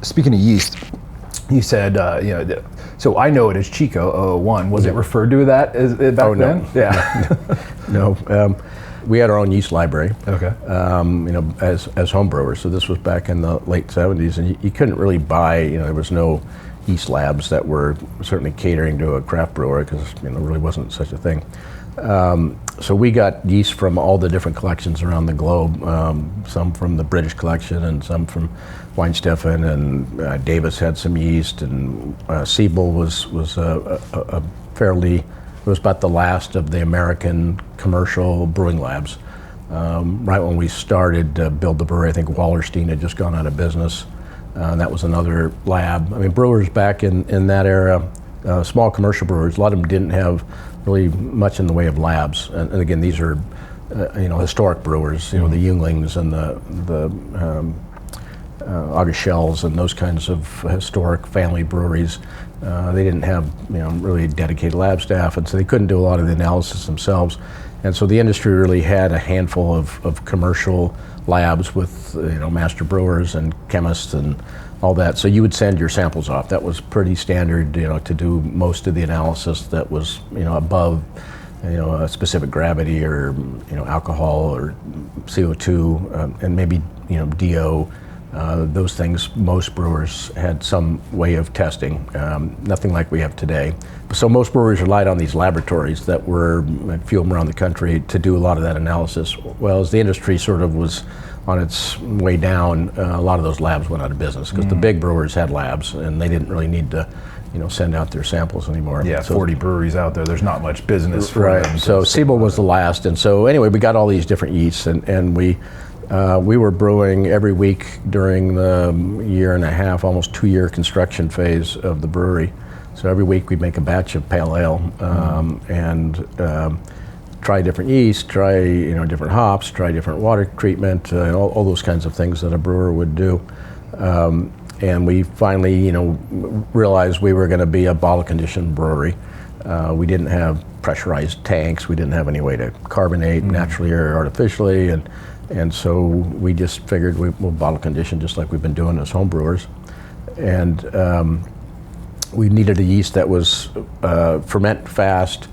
speaking of yeast, you said, so I know it as Chico 001. Was it referred to that back then? Yeah. No. We had our own yeast library. Okay. As home brewers. So this was back in the late 70s, and you couldn't really buy. There was no yeast labs that were certainly catering to a craft brewer, because there really wasn't such a thing. So we got yeast from all the different collections around the globe, some from the British collection and some from Weinsteffen, and Davis had some yeast, and Siebel was about the last of the American commercial brewing labs. Right when we started to build the brewery, I think Wallerstein had just gone out of business. That was another lab. I mean, brewers back in that era, small commercial brewers, a lot of them didn't have really much in the way of labs. And again, these are, historic brewers, the Junglings and the August Schells and those kinds of historic family breweries. They didn't have, really dedicated lab staff, and so they couldn't do a lot of the analysis themselves. And so the industry really had a handful of commercial labs with, master brewers and chemists and all that. So you would send your samples off. That was pretty standard, to do most of the analysis that was, above, a specific gravity or, alcohol or CO2, and maybe, DO. Those things, most brewers had some way of testing, nothing like we have today. So most brewers relied on these laboratories that were, a few of them around the country, to do a lot of that analysis. Well, as the industry sort of was on its way down, a lot of those labs went out of business, because the big brewers had labs and they didn't really need to send out their samples anymore. Yeah, so 40 breweries out there, there's not much business for them. So Siebel was the last, and so anyway, we got all these different yeasts, and we were brewing every week during the year and a half, almost 2-year construction phase of the brewery. So every week we'd make a batch of pale ale and try different yeast, try different hops, try different water treatment, all those kinds of things that a brewer would do. And we finally realized we were going to be a bottle conditioned brewery. We didn't have pressurized tanks. We didn't have any way to carbonate naturally or artificially, and so we just figured we'll bottle condition just like we've been doing as home brewers. And we needed a yeast that was ferment fast,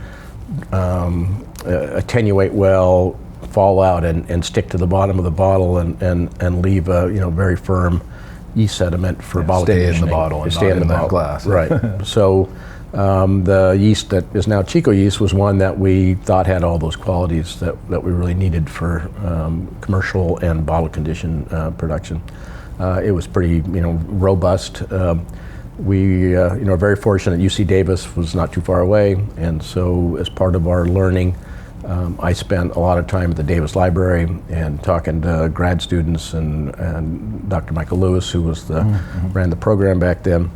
attenuate well, fall out and stick to the bottom of the bottle and leave a very firm yeast sediment for bottle conditioning. Stay in the bottle and stay not in the that glass. Right. So the yeast that is now Chico yeast was one that we thought had all those qualities that we really needed for commercial and bottle condition production. It was pretty robust. We are very fortunate. UC Davis was not too far away, and so as part of our learning, I spent a lot of time at the Davis Library and talking to grad students and Dr. Michael Lewis, who was ran the program back then.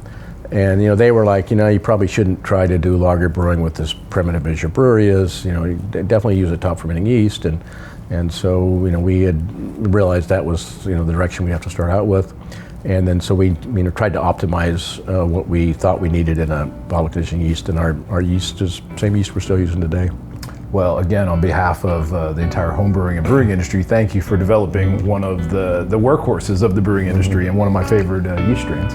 And they were like, you probably shouldn't try to do lager brewing with as primitive as your brewery is. You definitely use a top fermenting yeast, and so we had realized that was the direction we have to start out with. And then so we tried to optimize what we thought we needed in a bottle conditioning yeast, and our yeast is the same yeast we're still using today. Well, again, on behalf of the entire home brewing and brewing industry, thank you for developing one of the workhorses of the brewing industry and one of my favorite yeast strains.